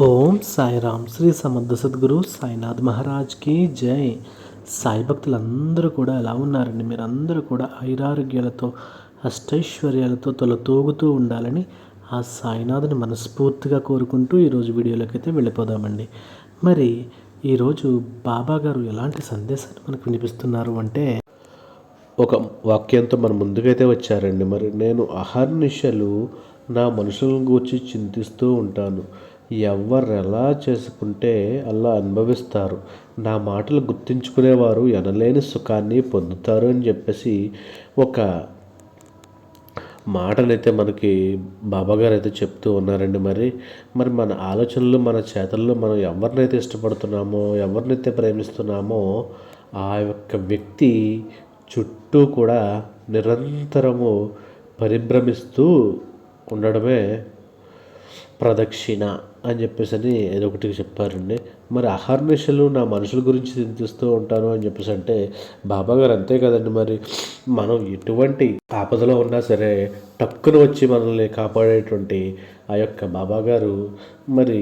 ఓం సాయిరామ్. శ్రీ సమర్థ సద్గురు సాయినాథ్ మహారాజ్కి జై. సాయి భక్తులందరూ కూడా ఎలా ఉన్నారండి? మీరందరూ కూడా ఐరారోగ్యాలతో అష్టైశ్వర్యాలతో తొలతూగుతూ ఉండాలని ఆ సాయినాథుని మనస్ఫూర్తిగా కోరుకుంటూ ఈరోజు వీడియోలోకి అయితే వెళ్ళిపోదామండి. మరి ఈరోజు బాబా గారు ఎలాంటి సందేశాన్ని మనకు వినిపిస్తున్నారు అంటే, ఒక వాక్యంతో మన ముందుకైతే వచ్చారండి. మరి నేను అహర్నిశలు నా మనుషులను గూర్చి చింతిస్తూ ఉంటాను. ఎవరు ఎలా చేసుకుంటే అలా అనుభవిస్తారు. నా మాటలు గుర్తించుకునేవారు ఎనలేని సుఖాన్ని పొందుతారు అని చెప్పేసి ఒక మాటనైతే మనకి బాబాగారు అయితే చెప్తూ ఉన్నారండి. మరి మన ఆలోచనలు, మన చేతల్లో మనం ఎవరినైతే ఇష్టపడుతున్నామో, ఎవరినైతే ప్రేమిస్తున్నామో ఆ యొక్క వ్యక్తి చుట్టూ కూడా నిరంతరము పరిభ్రమిస్తూ ఉండడమే ప్రదక్షిణ అని చెప్పేసి ఏదో ఒకటి చెప్పారండి. మరి అహర్నిశలు నా మనుషుల గురించి చింతిస్తూ ఉంటాను అని చెప్పేసి అంటే బాబాగారు అంతే కదండి. మరి మనం ఎటువంటి ఆపదలో ఉన్నా సరే టక్కున వచ్చి మనల్ని కాపాడేటువంటి ఆ యొక్క బాబాగారు మరి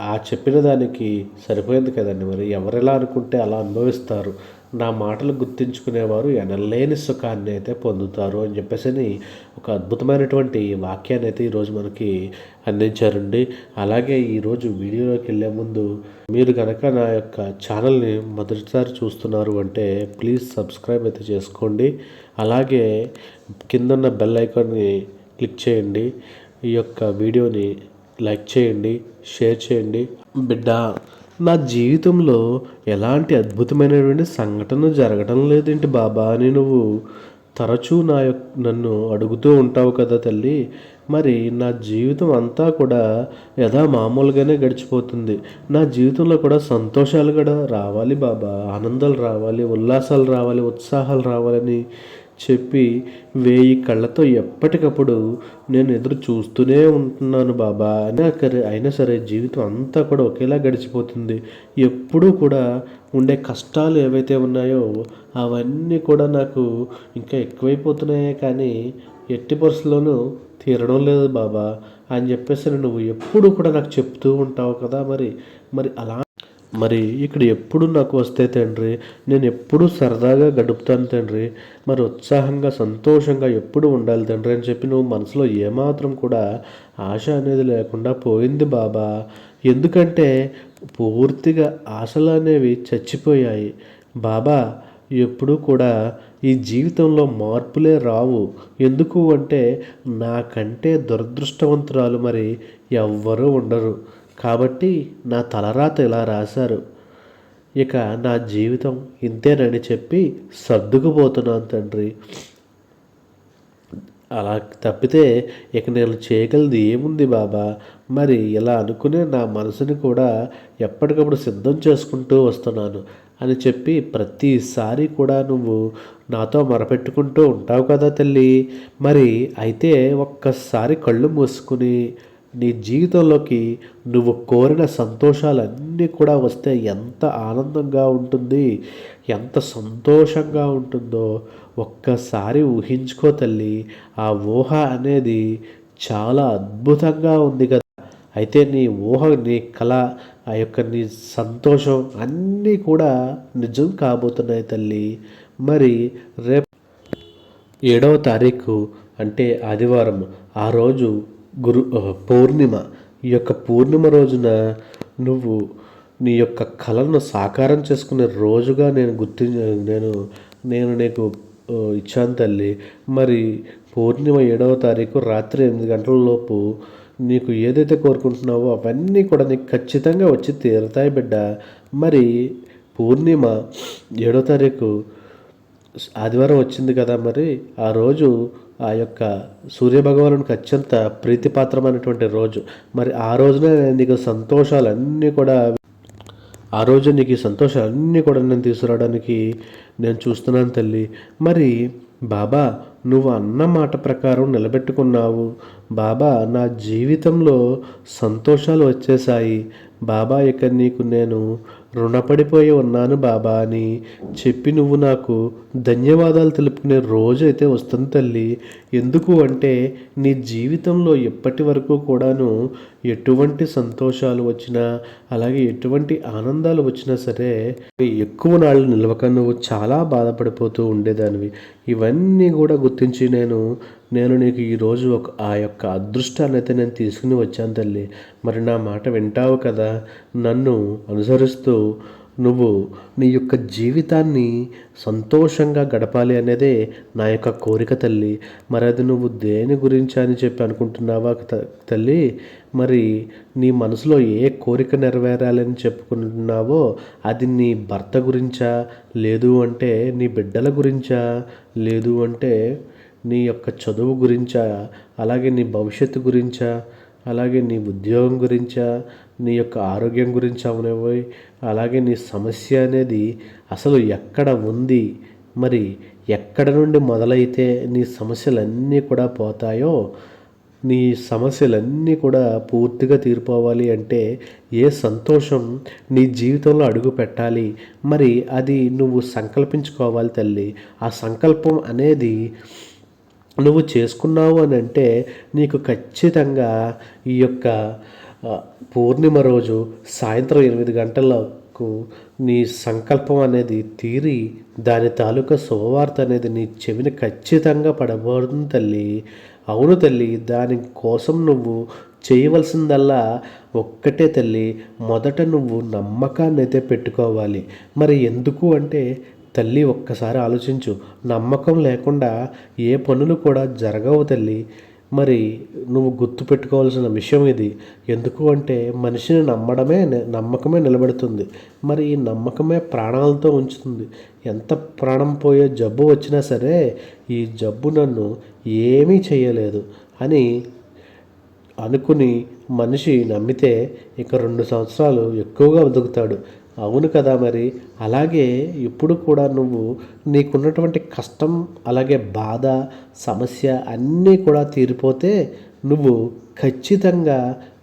ఆ చెప్పిన దానికి సరిపోయింది కదండి. మరి ఎవరెలా అనుకుంటే అలా అనుభవిస్తారు. నా మాటలు గుర్తించుకునేవారు ఎనలేని సుఖాన్ని అయితే పొందుతారు అని చెప్పేసి ఒక అద్భుతమైనటువంటి వాక్యాన్ని అయితే ఈరోజు మనకి అందించారండి. అలాగే ఈరోజు వీడియోలోకి వెళ్ళే ముందు మీరు కనుక నా యొక్క ఛానల్ని మొదటిసారి చూస్తున్నారు అంటే ప్లీజ్ సబ్స్క్రైబ్ అయితే చేసుకోండి. అలాగే కిందన్న బెల్ ఐకాన్ని క్లిక్ చేయండి. ఈ యొక్క వీడియోని లైక్ చేయండి, షేర్ చేయండి. బిడ్డ, నా జీవితంలో ఎలాంటి అద్భుతమైనటువంటి సంఘటన జరగడం లేదేంటి బాబా అని నువ్వు తరచూ నన్ను అడుగుతూ ఉంటావు కదా తల్లి. మరి నా జీవితం అంతా కూడా మామూలుగానే గడిచిపోతుంది. నా జీవితంలో కూడా సంతోషాలు కూడా రావాలి బాబా, ఆనందాలు రావాలి, ఉల్లాసాలు రావాలి, ఉత్సాహాలు రావాలని చెప్పి 1000 కళ్ళతో ఎప్పటికప్పుడు నేను ఎదురు చూస్తూనే ఉంటున్నాను బాబా. అయినా సరే జీవితం అంతా కూడా ఒకేలా గడిచిపోతుంది. ఎప్పుడూ కూడా ఉండే కష్టాలు ఏవైతే ఉన్నాయో అవన్నీ కూడా నాకు ఇంకా ఎక్కువైపోతున్నాయే కానీ ఎట్టి పరిస్థితుల్లోనూ తీరడం లేదు బాబా అని చెప్పేసి నువ్వు ఎప్పుడు కూడా నాకు చెప్తూ ఉంటావు కదా. మరి అలా ఇక్కడ ఎప్పుడు నాకు వస్తే తండ్రి, నేను ఎప్పుడు సరదాగా గడుపుతాను తండ్రి, మరి ఉత్సాహంగా సంతోషంగా ఎప్పుడు ఉండాలి తండ్రి అని చెప్పి నువ్వు మనసులో ఏమాత్రం కూడా ఆశ అనేది లేకుండా పోయింది బాబా. ఎందుకంటే పూర్తిగా ఆశలు అనేవి చచ్చిపోయాయి బాబా. ఎప్పుడూ కూడా ఈ జీవితంలో మార్పులే రావు. ఎందుకు అంటే నాకంటే దురదృష్టవంతురాలు మరి ఎవ్వరూ ఉండరు. కాబట్టి నా తలరాత ఇలా రాశారు. ఇక నా జీవితం ఇంతేనని చెప్పి సర్దుకుపోతున్నాను తండ్రి. అలా తప్పితే ఇక నేను చేయగలది ఏముంది బాబా. మరి ఇలా అనుకునే నా మనసుని కూడా ఎప్పటికప్పుడు సిద్ధం చేసుకుంటూ వస్తున్నాను అని చెప్పి ప్రతిసారి కూడా నువ్వు నాతో మొరపెట్టుకుంటూ ఉంటావు కదా తల్లి. మరి అయితే ఒక్కసారి కళ్ళు మూసుకుని నీ జీవితంలోకి నువ్వు కోరిన సంతోషాలన్నీ కూడా వస్తే ఎంత ఆనందంగా ఉంటుంది, ఎంత సంతోషంగా ఉంటుందో ఒక్కసారి ఊహించుకో తల్లి. ఆ ఊహ అనేది చాలా అద్భుతంగా ఉంది కదా. అయితే నీ ఊహ, నీ కళ, ఆ యొక్క నీ సంతోషం అన్నీ కూడా నిజం కాబోతున్నాయి తల్లి. మరి రేపు 7వ తారీఖు అంటే ఆదివారం, ఆ రోజు పౌర్ణిమ. ఈ యొక్క పూర్ణిమ రోజున నువ్వు నీ యొక్క కళను సాకారం చేసుకునే రోజుగా నేను నీకు ఇచ్చాను తల్లి. మరి పూర్ణిమ 7వ తారీఖు రాత్రి 8 గంటల లోపు నీకు ఏదైతే కోరుకుంటున్నావో అవన్నీ కూడా నీకు ఖచ్చితంగా వచ్చి తీరుతాయి బిడ్డ. మరి పూర్ణిమ 7వ తారీఖు ఆదివారం వచ్చింది కదా. మరి ఆ రోజు ఆ యొక్క సూర్యభగవానునికి అత్యంత ప్రీతిపాత్రమైనటువంటి రోజు. మరి ఆ రోజున నీకు సంతోషాలన్నీ కూడా నేను తీసుకురావడానికి నేను చూస్తున్నాను తల్లి. మరి బాబా, నువ్వు అన్న మాట ప్రకారం నిలబెట్టుకున్నావు బాబా. నా జీవితంలో సంతోషాలు వచ్చేసాయి బాబా. ఇక నీకు నేను రుణపడిపోయి ఉన్నాను బాబా అని చెప్పి నువ్వు నాకు ధన్యవాదాలు తెలుపుకునే రోజు అయితే వస్తుంది తల్లి. ఎందుకు అంటే నీ జీవితంలో ఎప్పటి వరకు కూడాను ఎటువంటి సంతోషాలు వచ్చినా అలాగే ఎటువంటి ఆనందాలు వచ్చినా సరే ఎక్కువ నాళ్ళు నిలవక నువ్వు చాలా బాధపడిపోతూ ఉండేదానివి. ఇవన్నీ కూడా గుర్తించి నేను నీకు ఈరోజు ఆ యొక్క అదృష్టాన్ని అయితే నేను తీసుకుని వచ్చాను తల్లి. మరి నా మాట వింటావు కదా? నన్ను అనుసరిస్తూ నువ్వు నీ యొక్క జీవితాన్ని సంతోషంగా గడపాలి అనేదే నా యొక్క కోరిక తల్లి. మరి అది నువ్వు దేని గురించి అని చెప్పి అనుకుంటున్నావా తల్లి? మరి నీ మనసులో ఏ కోరిక నెరవేరాలని చెప్పుకుంటున్నావో అది నీ భర్త గురించా, లేదు అంటే నీ బిడ్డల గురించా, లేదు అంటే నీ యొక్క చదువు గురించా, అలాగే నీ భవిష్యత్తు గురించా, అలాగే నీ ఉద్యోగం గురించా, నీ యొక్క ఆరోగ్యం గురించి అవనివ్వండి, అలాగే నీ సమస్య అనేది అసలు ఎక్కడ ఉంది, మరి ఎక్కడ నుండి మొదలైతే నీ సమస్యలన్నీ కూడా పోతాయో, నీ సమస్యలన్నీ కూడా పూర్తిగా తీరిపోవాలి అంటే ఏ సంతోషం నీ జీవితంలో అడుగు పెట్టాలి, మరి అది నువ్వు సంకల్పించుకోవాలి తల్లి. ఆ సంకల్పం అనేది నువ్వు చేసుకున్నావు అని అంటే నీకు ఖచ్చితంగా ఈ యొక్క పూర్ణిమ రోజు సాయంత్రం 8 గంటలకు నీ సంకల్పం అనేది తీరి దాని తాలూకా శుభవార్త అనేది నీ చెవిని ఖచ్చితంగా పడబోతుంది తల్లి. అవును తల్లి, దానికోసం నువ్వు చేయవలసిందల్లా ఒక్కటే తల్లి. మొదట నువ్వు నమ్మకాన్ని అయితే పెట్టుకోవాలి. మరి ఎందుకు అంటే తల్లి ఒక్కసారి ఆలోచించు. నమ్మకం లేకుండా ఏ పనులు కూడా జరగవు తల్లి. మరి నువ్వు గుర్తుపెట్టుకోవాల్సిన విషయం ఇది. ఎందుకు అంటే మనిషిని నమ్మకమే నిలబెడుతుంది. మరి ఈ నమ్మకమే ప్రాణాలతో ఉంచుతుంది. ఎంత ప్రాణం పోయే జబ్బు వచ్చినా సరే ఈ జబ్బు నన్ను ఏమీ చేయలేదు అని అనుకుని మనిషి నమ్మితే ఇక 2 సంవత్సరాలు ఎక్కువగా బతుకుతాడు. అవును కదా? మరి అలాగే ఇప్పుడు కూడా నువ్వు నీకున్నటువంటి కష్టం, అలాగే బాధ, సమస్య అన్నీ కూడా తీరిపోతే నువ్వు ఖచ్చితంగా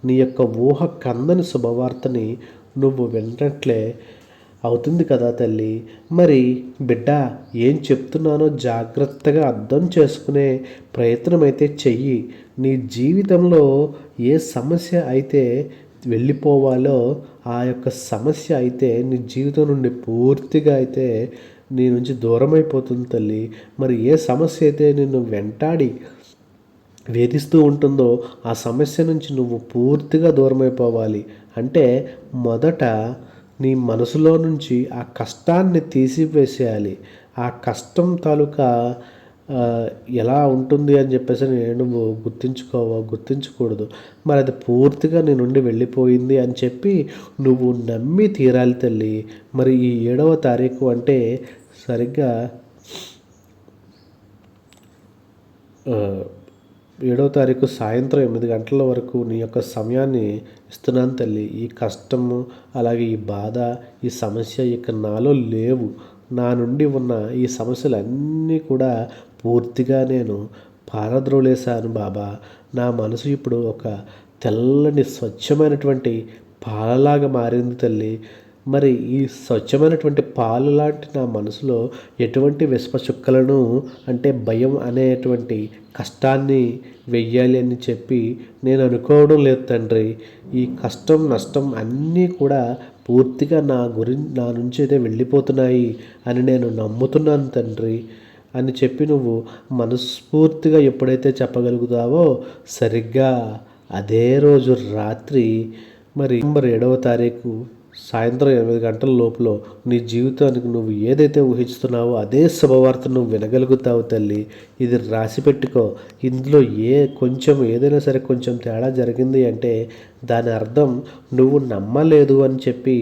నీ యొక్క ఊహ కందని శుభవార్తని నువ్వు విన్నట్లే అవుతుంది కదా తల్లి. మరి బిడ్డ, ఏం చెప్తున్నానో జాగ్రత్తగా అర్థం చేసుకునే ప్రయత్నం అయితే చెయ్యి. నీ జీవితంలో ఏ సమస్య అయితే వెళ్ళిపోవాలో ఆ యొక్క సమస్య అయితే నీ జీవితం నుండి పూర్తిగా అయితే నీ నుంచి దూరం అయిపోతుంది తల్లి. మరి ఏ సమస్య అయితే నిన్ను వెంటాడి వేధిస్తూ ఉంటుందో ఆ సమస్య నుంచి నువ్వు పూర్తిగా దూరం అయిపోవాలి అంటే మొదట నీ మనసులో నుంచి ఆ కష్టాన్ని తీసివేసేయాలి. ఆ కష్టం తాలూకా ఎలా ఉంటుంది అని చెప్పేసి నువ్వు గుర్తించకూడదు. మరి అది పూర్తిగా నీ నుండి వెళ్ళిపోయింది అని చెప్పి నువ్వు నమ్మి తీరాలి తల్లి. మరి ఈ 7వ తారీఖు అంటే సరిగ్గా 7వ తారీఖు సాయంత్రం 8 గంటల వరకు నీ యొక్క సమయాన్ని ఇస్తున్నాను తల్లి. ఈ కష్టము, అలాగే ఈ బాధ, ఈ సమస్య ఇక నాలో లేవు. నా నుండి ఉన్న ఈ సమస్యలన్నీ కూడా పూర్తిగా నేను పారద్రోలేశాను బాబా. నా మనసు ఇప్పుడు ఒక తెల్లని స్వచ్ఛమైనటువంటి పాలలాగా మారింది తల్లి. మరి ఈ స్వచ్ఛమైనటువంటి పాలు లాంటి నా మనసులో ఎటువంటి విషపచుక్కలను అంటే భయం అనేటువంటి కష్టాన్ని వెయ్యాలి అని చెప్పి నేను అనుకోవడం లేదు తండ్రి. ఈ కష్టం, నష్టం అన్నీ కూడా పూర్తిగా నా నుంచి అయితే వెళ్ళిపోతున్నాయి అని నేను నమ్ముతున్నాను తండ్రి అని చెప్పి నువ్వు మనస్ఫూర్తిగా ఎప్పుడైతే చెప్పగలుగుతావో సరిగ్గా అదే రోజు రాత్రి మరి నవంబర్ 7వ తారీఖు సాయంత్రం 8 గంటల లోపల నీ జీవితానికి నువ్వు ఏదైతే ఊహిస్తున్నావో అదే శుభవార్త నువ్వు వినగలుగుతావు తల్లి. ఇది రాసి పెట్టుకో. ఇందులో ఏదైనా సరే కొంచెం తేడా జరిగింది అంటే దాని అర్థం నువ్వు నమ్మలేదు అని చెప్పి,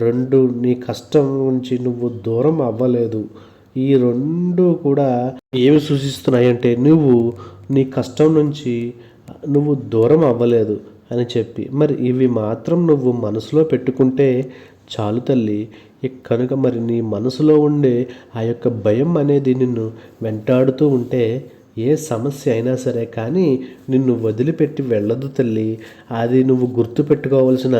2 నీ కష్టం నుంచి నువ్వు దూరం అవ్వలేదు. ఈ 2 కూడా ఏమి సూచిస్తున్నాయంటే నువ్వు నీ కష్టం నుంచి నువ్వు దూరం అవ్వలేదు అని చెప్పి. మరి ఇవి మాత్రం నువ్వు మనసులో పెట్టుకుంటే చాలు తల్లి. కనుక మరి నీ మనసులో ఉండే ఆ యొక్క భయం అనేది నిన్ను వెంటాడుతూ ఉంటే ఏ సమస్య అయినా సరే కానీ నిన్ను వదిలిపెట్టి వెళ్ళదు తల్లి. అది నువ్వు గుర్తుపెట్టుకోవాల్సిన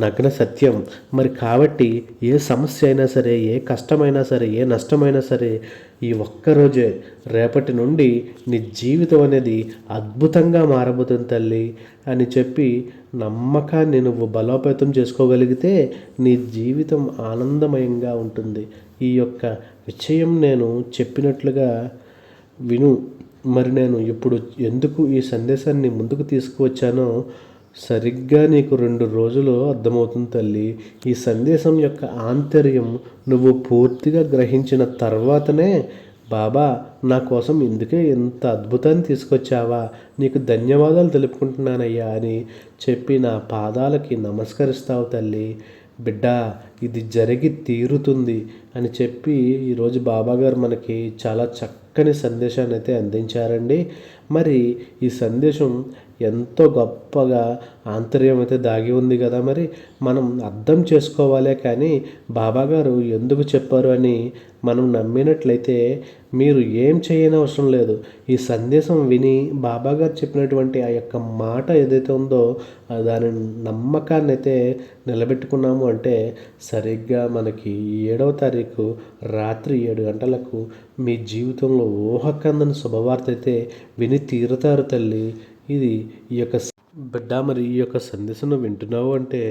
నగ్న సత్యం. మరి కాబట్టి ఏ సమస్య అయినా సరే, ఏ కష్టమైనా సరే, ఏ నష్టమైనా సరే ఈ ఒక్కరోజే రేపటి నుండి నీ జీవితం అనేది అద్భుతంగా మారబోతుంది తల్లి అని చెప్పి నమ్మకాన్ని నువ్వు బలోపేతం చేసుకోగలిగితే నీ జీవితం ఆనందమయంగా ఉంటుంది. ఈ యొక్క విషయం నేను చెప్పినట్లుగా విను. మరి నేను ఇప్పుడు ఎందుకు ఈ సందేశాన్ని ముందుకు తీసుకువచ్చానో సరిగ్గా నీకు 2 రోజులు అర్థమవుతుంది తల్లి. ఈ సందేశం యొక్క ఆంతర్యం నువ్వు పూర్తిగా గ్రహించిన తర్వాతనే బాబా నా కోసం ఇందుకే ఇంత అద్భుతాన్ని తీసుకొచ్చావా, నీకు ధన్యవాదాలు తెలుపుకుంటున్నానయ్యా అని చెప్పి నా పాదాలకి నమస్కరిస్తావు తల్లి. బిడ్డ, ఇది జరిగి తీరుతుంది అని చెప్పి ఈరోజు బాబాగారు మనకి చాలా చక్కని సందేశాన్ని అయితే అందించారండి. మరి ఈ సందేశం ఎంతో గొప్పగా ఆంతర్యం అయితే దాగి ఉంది కదా. మరి మనం అర్థం చేసుకోవాలే కానీ బాబాగారు ఎందుకు చెప్పారు అని మనం నమ్మినట్లయితే మీరు ఏం చేయనవసరం లేదు. ఈ సందేశం విని బాబాగారు చెప్పినటువంటి ఆ యొక్క మాట ఏదైతే ఉందో దాని నమ్మకాన్ని అయితే నిలబెట్టుకున్నాము అంటే సరిగ్గా మనకి 7వ తారీఖు రాత్రి 7 గంటలకు మీ జీవితంలో ఊహకందని శుభవార్త అయితే విని తీరుతారు తల్లి. ఇది ఈ యొక్క బిడ్డ, మరి ఈ యొక్క సందేశం వింటున్నావు అంటే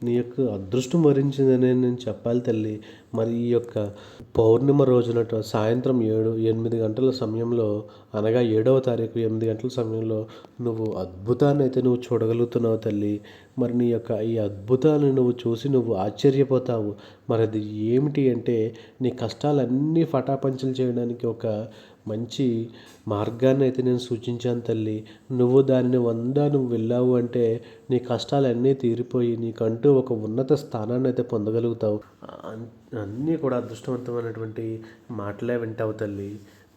నీ యొక్క అదృష్టం వరించిందని నేను చెప్పాలి తల్లి. మరి ఈ యొక్క పౌర్ణిమ రోజున సాయంత్రం 8 గంటల సమయంలో, అనగా 7వ తారీఖు 8 గంటల సమయంలో నువ్వు అద్భుతాన్ని అయితే నువ్వు చూడగలుగుతున్నావు తల్లి. మరి నీ యొక్క ఈ అద్భుతాన్ని నువ్వు చూసి నువ్వు ఆశ్చర్యపోతావు. మరి అది ఏమిటి అంటే నీ కష్టాలన్నీ ఫటాపంచలు చేయడానికి ఒక మంచి మార్గాన్ని అయితే నేను సూచించాను తల్లి. నువ్వు దానిని నువ్వు వెళ్ళావు అంటే నీ కష్టాలన్నీ తీరిపోయి నీకంటూ ఒక ఉన్నత స్థానాన్ని అయితే పొందగలుగుతావు. అన్నీ కూడా అదృష్టవంతమైనటువంటి మాటలే వింటావు తల్లి.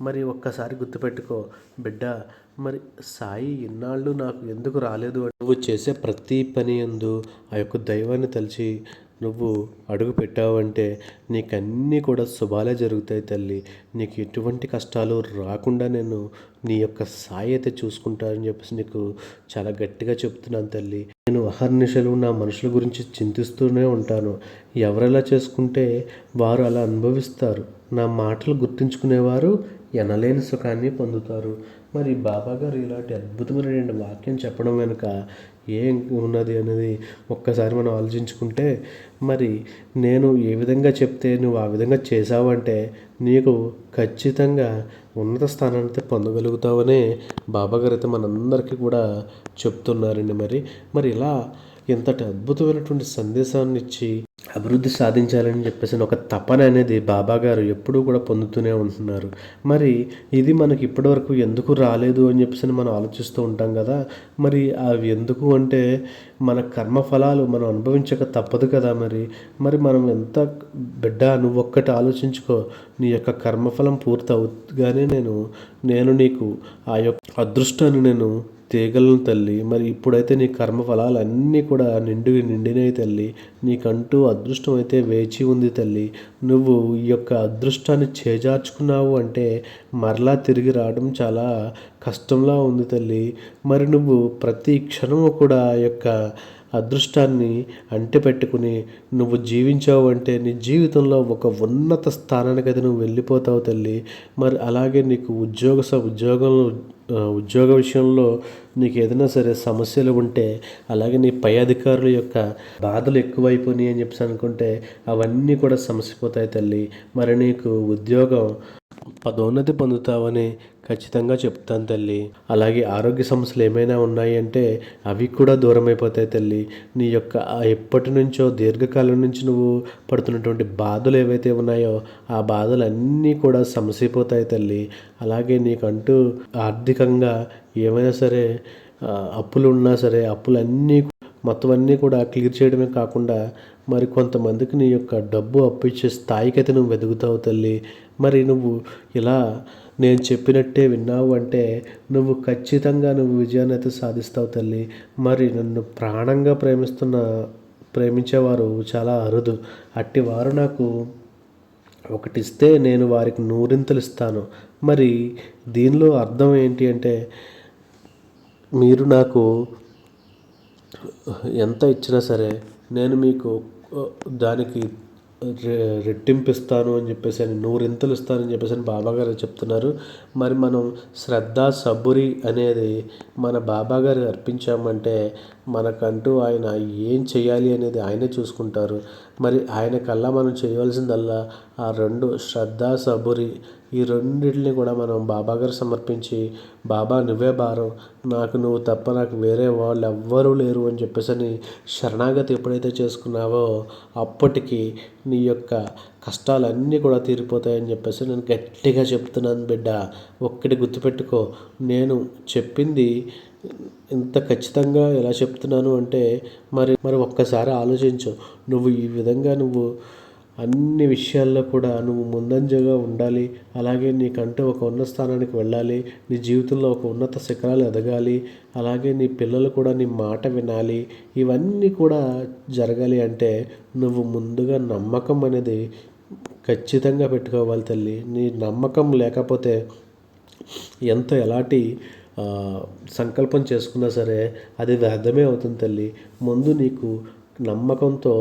మరి ఒక్కసారి గుర్తుపెట్టుకో బిడ్డ, మరి సాయి ఇన్నాళ్ళు నాకు ఎందుకు రాలేదు అని నువ్వు చేసే ప్రతి పని యందు ఆ యొక్క దైవాన్ని తలిచి నువ్వు అడుగు పెట్టావంటే నీకన్నీ కూడా శుభాలే జరుగుతాయి తల్లి. నీకు ఎటువంటి కష్టాలు రాకుండా నేను నీ యొక్క సాయి అయితే చూసుకుంటానని చెప్పేసి నీకు చాలా గట్టిగా చెప్తున్నాను తల్లి. నేను అహర్నిశలు నా మనుషుల గురించి చింతిస్తూనే ఉంటాను. ఎవరెలా చేసుకుంటే వారు అలా అనుభవిస్తారు. నా మాటలు గుర్తుంచుకునేవారు ఎనలేని సుఖాన్ని పొందుతారు. మరి బాబాగారు ఇలాంటి అద్భుతమైన వాక్యం చెప్పడం వెనుక ఏం ఉన్నది అనేది ఒక్కసారి మనం ఆలోచించుకుంటే, మరి నేను ఏ విధంగా చెప్తే నువ్వు ఆ విధంగా చేసావంటే నీకు ఖచ్చితంగా ఉన్నత స్థానాన్ని పొందగలుగుతావనే బాబాగారు అయితే మనందరికీ కూడా చెప్తున్నారండి. మరి ఇలా ఇంతటి అద్భుతమైనటువంటి సందేశాన్ని ఇచ్చి అభివృద్ధి సాధించాలని చెప్పేసి ఒక తపన అనేది బాబాగారు ఎప్పుడూ కూడా పొందుతూనే ఉంటున్నారు. మరి ఇది మనకి ఇప్పటివరకు ఎందుకు రాలేదు అని చెప్పేసి మనం ఆలోచిస్తూ ఉంటాం కదా. మరి అవి ఎందుకు అంటే మన కర్మఫలాలు మనం అనుభవించక తప్పదు కదా. మరి మనం ఎంత బిడ్డ, నువ్వు ఒక్కటి ఆలోచించుకో. నీ యొక్క కర్మఫలం పూర్తి అవుగానే నేను నీకు ఆ యొక్క అదృష్టాన్ని నేను తేగలను తల్లి. మరి ఇప్పుడైతే నీ కర్మఫలాలు అన్నీ కూడా నిండినాయి తల్లి. నీకంటూ అదృష్టం అయితే వేచి ఉంది తల్లి. నువ్వు ఈ యొక్క అదృష్టాన్ని చేజార్చుకున్నావు అంటే మరలా తిరిగి రావడం చాలా కష్టంలా ఉంది తల్లి. మరి నువ్వు ప్రతి క్షణము కూడా ఆ యొక్క అదృష్టాన్ని అంటిపెట్టుకుని నువ్వు జీవించావు అంటే నీ జీవితంలో ఒక ఉన్నత స్థానానికి అయితే నువ్వు వెళ్ళిపోతావు తల్లి. మరి అలాగే నీకు ఉద్యోగ విషయంలో నీకు ఏదైనా సరే సమస్యలు ఉంటే, అలాగే నీ పై అధికారుల యొక్క బాధలు ఎక్కువైపోయినాయి అని చెప్పేసి అనుకుంటే అవన్నీ కూడా సమసిపోతాయి తల్లి. మరి నీకు ఉద్యోగం పదోన్నతి పొందుతావని ఖచ్చితంగా చెప్తాను తల్లి. అలాగే ఆరోగ్య సమస్యలు ఏమైనా ఉన్నాయి అంటే అవి కూడా దూరం అయిపోతాయి తల్లి. నీ యొక్క ఎప్పటి నుంచో దీర్ఘకాలం నుంచి నువ్వు పడుతున్నటువంటి బాధలు ఏవైతే ఉన్నాయో ఆ బాధలన్నీ కూడా సమసిపోతాయి తల్లి. అలాగే నీకంటూ ఆర్థికంగా ఏమైనా సరే అప్పులు ఉన్నా సరే అప్పులన్నీ మొత్తం అన్నీ కూడా క్లియర్ చేయడమే కాకుండా మరి కొంతమందికి నీ యొక్క డబ్బు అప్పు ఇచ్చే స్థాయికి అయితే నువ్వు ఎదుగుతావు తల్లి. మరి నువ్వు ఇలా నేను చెప్పినట్టే విన్నావు అంటే నువ్వు ఖచ్చితంగా విజయాన్ని అయితే సాధిస్తావు తల్లి. మరి నన్ను ప్రాణంగా ప్రేమించేవారు చాలా అరుదు. అట్టి వారు నాకు ఒకటిస్తే నేను వారికి 100 ఇస్తాను. మరి దీనిలో అర్థం ఏంటి అంటే మీరు నాకు ఎంత ఇచ్చినా సరే నేను మీకు దానికి రెట్టింపు ఇస్తాను అని చెప్పేసి అని 100 ఇస్తానని చెప్పేసి అని బాబాగారు చెప్తున్నారు. మరి మనం శ్రద్ధ సబురి అనేది మన బాబాగారు అర్పించామంటే మనకంటూ ఆయన ఏం చేయాలి అనేది ఆయనే చూసుకుంటారు. మరి ఆయన కల్లా మనం చేయవలసిందల్లా ఆ 2 శ్రద్ధ సబురి ఈ రెండిటిని కూడా మనం బాబాగారు సమర్పించి, బాబా నువ్వే భారం, నాకు నువ్వు తప్ప నాకు వేరే వాళ్ళు ఎవ్వరూ లేరు అని చెప్పేసి అని శరణాగతి ఎప్పుడైతే చేసుకున్నావో అప్పటికి నీ యొక్క కష్టాలన్నీ కూడా తీరిపోతాయని చెప్పేసి నేను గట్టిగా చెప్తున్నాను బిడ్డ. ఒక్కటి గుర్తుపెట్టుకో, నేను చెప్పింది ఇంత ఖచ్చితంగా ఎలా చెప్తున్నాను అంటే మరి ఒక్కసారి ఆలోచించు. నువ్వు ఈ విధంగా నువ్వు అన్ని విషయాల్లో కూడా నువ్వు ముందంజగా ఉండాలి. అలాగే నీకంటూ ఒక ఉన్నత స్థానానికి వెళ్ళాలి. నీ జీవితంలో ఒక ఉన్నత శిఖరాలు ఎదగాలి. అలాగే నీ పిల్లలు కూడా నీ మాట వినాలి. ఇవన్నీ కూడా జరగాలి అంటే నువ్వు ముందుగా నమ్మకం అనేది ఖచ్చితంగా పెట్టుకోవాలి తల్లి. నీ నమ్మకం లేకపోతే ఎలాంటి సంకల్పం చేసుకున్నా సరే అది వ్యర్థమే అవుతుంది తల్లి. ముందు నీకు నమ్మకంతో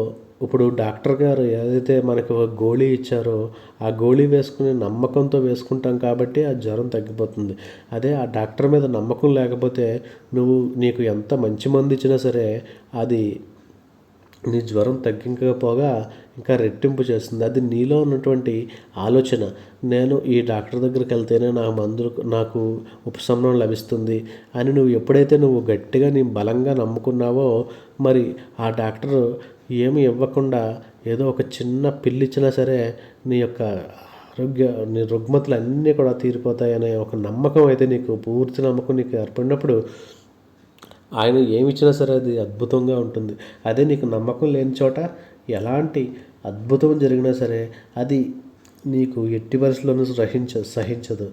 ఇప్పుడు డాక్టర్ గారు ఏదైతే మనకు గోళీ ఇచ్చారో ఆ గోళీ వేసుకునే నమ్మకంతో వేసుకుంటాం కాబట్టి ఆ జ్వరం తగ్గిపోతుంది. అదే ఆ డాక్టర్ మీద నమ్మకం లేకపోతే నీకు ఎంత మంచి మందు ఇచ్చినా సరే అది నీ జ్వరం తగ్గించకపోగా ఇంకా రెట్టింపు చేస్తుంది. అది నీలో ఉన్నటువంటి ఆలోచన, నేను ఈ డాక్టర్ దగ్గరికి వెళ్తేనే నాకు ఉపశమనం లభిస్తుంది అని నువ్వు గట్టిగా నీ బలంగా నమ్ముకున్నావో మరి ఆ డాక్టరు ఏమి ఇవ్వకుండా ఏదో ఒక చిన్న పిల్లి ఇచ్చినా సరే నీ రుగ్మతలు అన్నీ కూడా తీరిపోతాయనే ఒక నమ్మకం అయితే నీకు పూర్తి నమ్మకం నీకు ఏర్పడినప్పుడు ఆయన ఏమి ఇచ్చినా సరే అది అద్భుతంగా ఉంటుంది. అదే నీకు నమ్మకం లేని చోట ఎలాంటి అద్భుతం జరిగినా సరే అది నీకు ఎట్టి పరిస్థితుల్లోనూ సహించదు.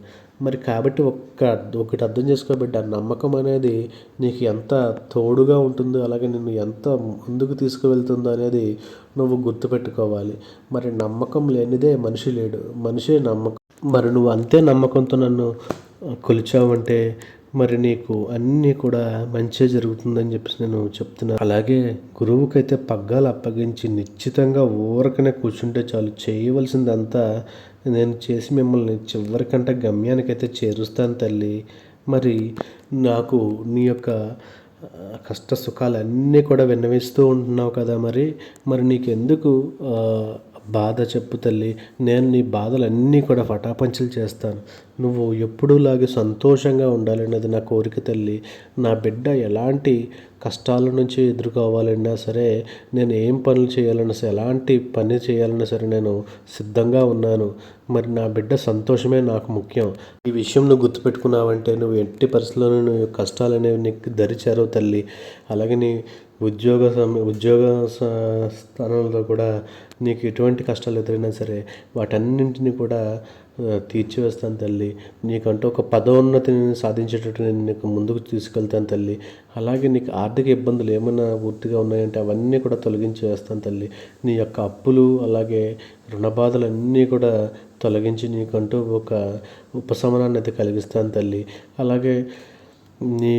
మరి కాబట్టి ఒకటి అర్థం చేసుకోబిడ్డ, నమ్మకం అనేది నీకు ఎంత తోడుగా ఉంటుందో అలాగే నిన్ను ఎంత ముందుకు తీసుకువెళ్తుందో అనేది నువ్వు గుర్తుపెట్టుకోవాలి. మరి నమ్మకం లేనిదే మనిషి లేడు, మనిషే నమ్మకం. మరి నువ్వు అంతే నమ్మకంతో నన్ను కొలిచావంటే మరి నీకు అన్నీ కూడా మంచిగా జరుగుతుందని చెప్పేసి నేను చెప్తున్నాను. అలాగే గురువుకైతే పగ్గాలు అప్పగించి నిశ్చితంగా ఊరకనే కూర్చుంటే చాలు, చేయవలసిందంతా నేను చేసి మిమ్మల్ని చివరికంటే గమ్యానికైతే చేరుస్తాను తల్లి. మరి నాకు నీ యొక్క కష్ట సుఖాలన్నీ కూడా విన్నవిస్తూ ఉంటున్నావు కదా, మరి నీకెందుకు బాధ చెప్పు తల్లి. నేను నీ బాధలన్నీ కూడా పటాపంచలు చేస్తాను. నువ్వు ఎప్పుడూలాగే సంతోషంగా ఉండాలన్నది నా కోరిక తల్లి. నా బిడ్డ ఎలాంటి కష్టాల నుంచి ఎదుర్కోవాలన్నా సరే, నేను ఏం పనులు చేయాలన్నా సరే, ఎలాంటి పని చేయాలన్నా సరే నేను సిద్ధంగా ఉన్నాను. మరి నా బిడ్డ సంతోషమే నాకు ముఖ్యం. ఈ విషయం నువ్వు గుర్తుపెట్టుకున్నావంటే నువ్వు ఎట్టి పరిస్థితుల్లోనూ నువ్వు కష్టాలు అనేవి నీకు దరిచేరవు తల్లి. అలాగే నీ ఉద్యోగ స్థానంలో కూడా నీకు ఎటువంటి కష్టాలు ఎదురైనా సరే వాటన్నింటినీ కూడా తీర్చివేస్తాను తల్లి. నీకంటూ ఒక పదోన్నతిని సాధించేటట్టు నేను నీకు ముందుకు తీసుకెళ్తాను తల్లి. అలాగే నీకు ఆర్థిక ఇబ్బందులు ఏమైనా పూర్తిగా ఉన్నాయంటే అవన్నీ కూడా తొలగించి వేస్తాను తల్లి. నీ యొక్క అప్పులు అలాగే రుణ బాధలన్నీ కూడా తొలగించి నీకంటూ ఒక ఉపశమనాన్ని అయితే కలిగిస్తాను తల్లి. అలాగే నీ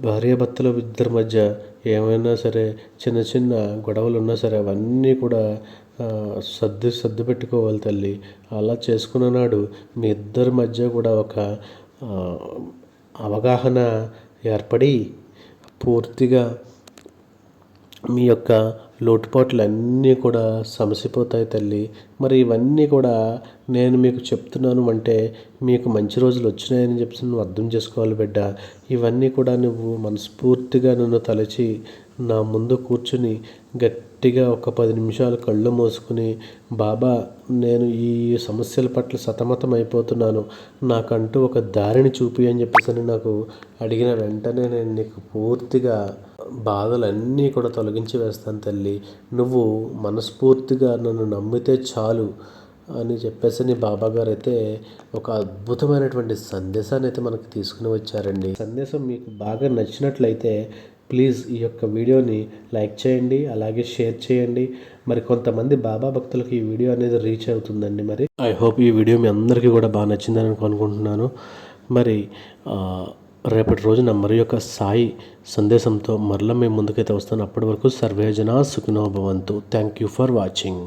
భార్యాభర్తల ఇద్దరి మధ్య ఏమైనా సరే చిన్న చిన్న గొడవలు ఉన్నా సరే అవన్నీ కూడా సర్దు పెట్టుకోవాలి తల్లి. అలా చేసుకున్న నాడు మీ ఇద్దరి మధ్య కూడా ఒక అవగాహన ఏర్పడి పూర్తిగా మీ యొక్క లోటుపాట్లన్నీ కూడా సమసిపోతాయి తల్లి. మరి ఇవన్నీ కూడా నేను మీకు చెప్తున్నాను అంటే మీకు మంచి రోజులు వచ్చినాయని చెప్పి నువ్వు అర్థం చేసుకోవాలి బిడ్డ. ఇవన్నీ కూడా నువ్వు మనస్ఫూర్తిగా నన్ను తలచి నా ముందు కూర్చుని గట్టిగా ఒక 10 నిమిషాలు కళ్ళు మూసుకుని, బాబా నేను ఈ సమస్యల పట్ల సతమతం అయిపోతున్నాను, నాకంటూ ఒక దారిని చూపి అని చెప్పేసి నాకు అడిగిన వెంటనే నేను నీకు పూర్తిగా బాధలన్నీ కూడా తొలగించి వేస్తాను తల్లి. నువ్వు మనస్ఫూర్తిగా నన్ను నమ్మితే చాలు అని చెప్పేసి నీ బాబాగారు అయితే ఒక అద్భుతమైనటువంటి సందేశాన్ని అయితే మనకు తీసుకుని వచ్చారండి. సందేశం మీకు బాగా నచ్చినట్లయితే ప్లీజ్ ఈ యొక్క వీడియోని లైక్ చేయండి, అలాగే షేర్ చేయండి. మరి కొంతమంది బాబా భక్తులకు ఈ వీడియో అనేది రీచ్ అవుతుందండి. మరి ఐ హోప్ ఈ వీడియో మీ అందరికీ కూడా బాగా నచ్చిందని అనుకుంటున్నాను. మరి రేపటి రోజున మరి యొక్క సాయి సందేశంతో మరలా మేము ముందుకైతే వస్తాను. అప్పటి వరకు సర్వేజన సుఖినో భవంతు. Thank you for watching.